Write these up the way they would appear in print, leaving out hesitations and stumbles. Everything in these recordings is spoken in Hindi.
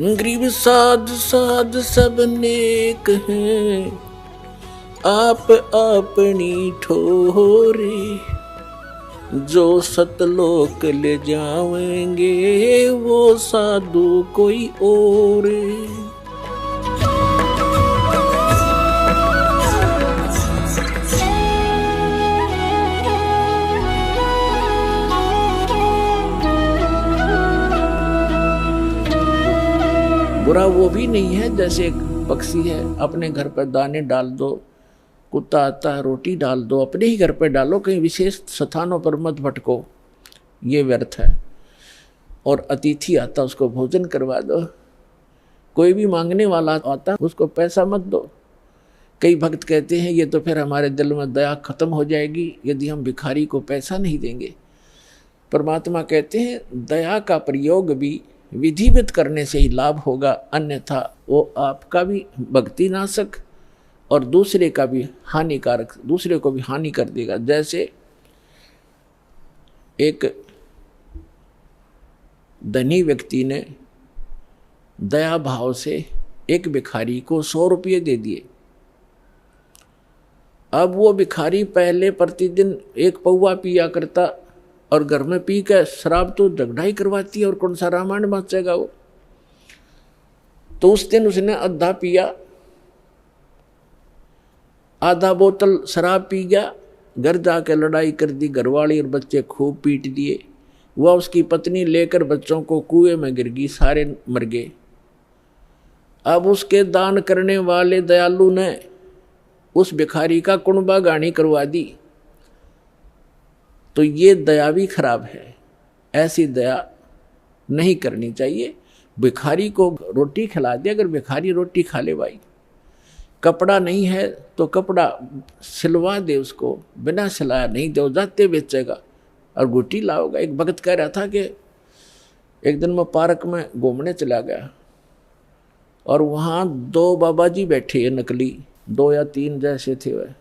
गरीब साध साध सब नेक हैं, आप अपनी ठोरे, जो सतलोक ले जाएंगे वो साधु कोई और। बुरा वो भी नहीं है जैसे एक पक्षी है, अपने घर पर दाने डाल दो, कुत्ता आता है रोटी डाल दो, अपने ही घर पर डालो, कहीं विशेष स्थानों पर मत भटको, ये व्यर्थ है। और अतिथि आता उसको भोजन करवा दो, कोई भी मांगने वाला आता उसको पैसा मत दो। कई भक्त कहते हैं ये तो फिर हमारे दिल में दया खत्म हो जाएगी यदि हम भिखारी को पैसा नहीं देंगे। परमात्मा कहते हैं दया का प्रयोग भी विधिवत करने से ही लाभ होगा, अन्यथा वो आपका भी भक्ति नाशक और दूसरे का भी हानिकारक, दूसरे को भी हानि कर देगा। जैसे एक धनी व्यक्ति ने दया भाव से एक भिखारी को 100 रुपये दे दिए। अब वो भिखारी पहले प्रतिदिन 1 पौवा पिया करता और घर में पी कर शराब तो झगड़ा ही करवाती है और कौन सा रामायण बचेगा वो। तो उस दिन उसने आधा पिया, आधा बोतल शराब पी गया, घर जाकर लड़ाई कर दी, घरवाली और बच्चे खूब पीट दिए। वह उसकी पत्नी लेकर बच्चों को कुएं में गिर गई, सारे मर गए। अब उसके दान करने वाले दयालु ने उस भिखारी का कुणबा गानी करवा दी। तो ये दया भी खराब है, ऐसी दया नहीं करनी चाहिए। भिखारी को रोटी खिला दे, अगर भिखारी रोटी खा ले भाई, कपड़ा नहीं है तो कपड़ा सिलवा दे उसको, बिना सिलाया नहीं दे जाते बेचेगा और गुटी लाओगा। एक भगत कह रहा था कि एक दिन मैं पार्क में घूमने चला गया और वहाँ 2 बाबा जी बैठे हैं, नकली 2 या 3 जैसे थे वह।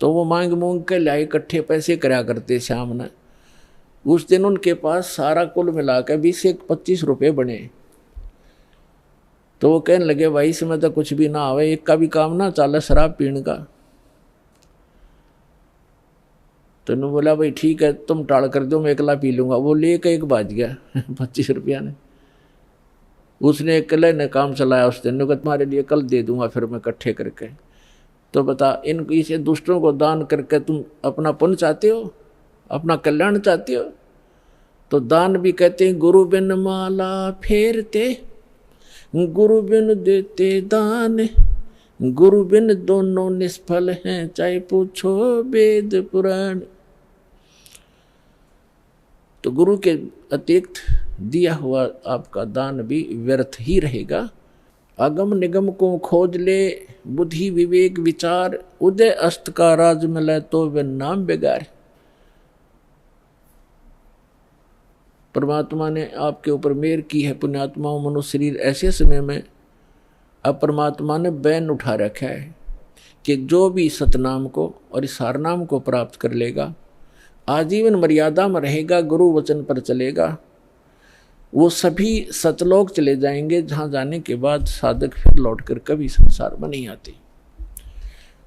तो वो मांग मूंग के लाए, इकट्ठे पैसे कराया करते शाम ने। उस दिन उनके पास सारा कुल मिलाकर 20 से 25 रुपये बने। तो वो कहने लगे भाई इसमें तो कुछ भी ना आवे, एक का भी काम ना चले शराब पीने का। तो उन्होंने बोला भाई ठीक है तुम टाल कर दो, मैं अकेला पी लूँगा। वो लेकर एक बाज गया 25 रुपया ने। उसने अकेले ने काम चलाया उस दिन, कहा तुम्हारे लिए कल दे दूंगा फिर मैं इकट्ठे करके। तो बता इन इसे दुष्टों को दान करके तुम अपना पुण्य चाहते हो, अपना कल्याण चाहते हो? तो दान भी कहते हैं गुरु बिन माला फेरते, गुरु बिन देते दान, गुरु बिन दोनों निष्फल हैं, चाहे पूछो वेद पुराण। तो गुरु के अतिरिक्त दिया हुआ आपका दान भी व्यर्थ ही रहेगा। अगम निगम को खोज ले, बुद्धि विवेक विचार, उदय अस्त का राज मिले तो वे नाम बेगार। परमात्मा ने आपके ऊपर मेहर की है पुण्यात्माओं। मनुष्य शरीर ऐसे समय में अब परमात्मा ने बैन उठा रखा है कि जो भी सतनाम को और इस हारनाम को प्राप्त कर लेगा, आजीवन मर्यादा में रहेगा, गुरु वचन पर चलेगा, वो सभी सतलोक चले जाएंगे, जहाँ जाने के बाद साधक फिर लौटकर कभी संसार में नहीं आते।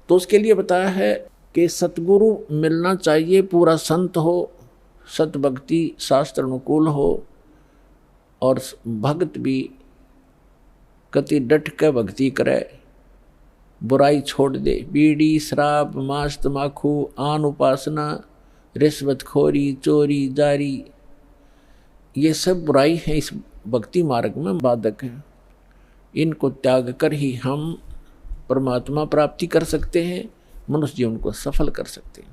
तो उसके लिए बताया है कि सतगुरु मिलना चाहिए, पूरा संत हो, सतभक्ति शास्त्र अनुकूल हो और भक्त भी कति डट कर भक्ति करे, बुराई छोड़ दे। बीड़ी शराब मांस तमाकू आन उपासना रिश्वतखोरी चोरी जारी, ये सब बुराई है, इस भक्ति मार्ग में बाधक है। इनको त्याग कर ही हम परमात्मा प्राप्ति कर सकते हैं, मनुष्य जीवन को सफल कर सकते हैं।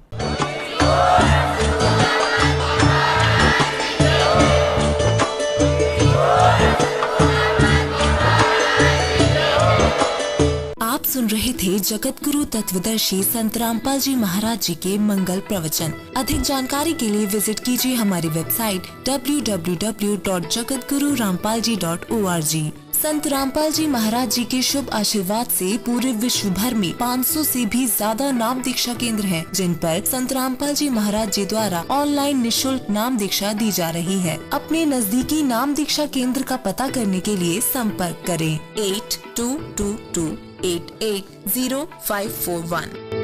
आप सुन रहे थे जगत गुरु तत्वदर्शी संत रामपाल जी महाराज जी के मंगल प्रवचन। अधिक जानकारी के लिए विजिट कीजिए हमारी वेबसाइट www.jagatgururampalji.org। संत रामपाल जी महाराज जी के शुभ आशीर्वाद से पूरे विश्व भर में 500 से भी ज्यादा नाम दीक्षा केंद्र हैं, जिन पर संत रामपाल जी महाराज जी द्वारा ऑनलाइन निशुल्क नाम दीक्षा दी जा रही है। अपने नजदीकी नाम दीक्षा केंद्र का पता करने के लिए संपर्क करें 8222880541।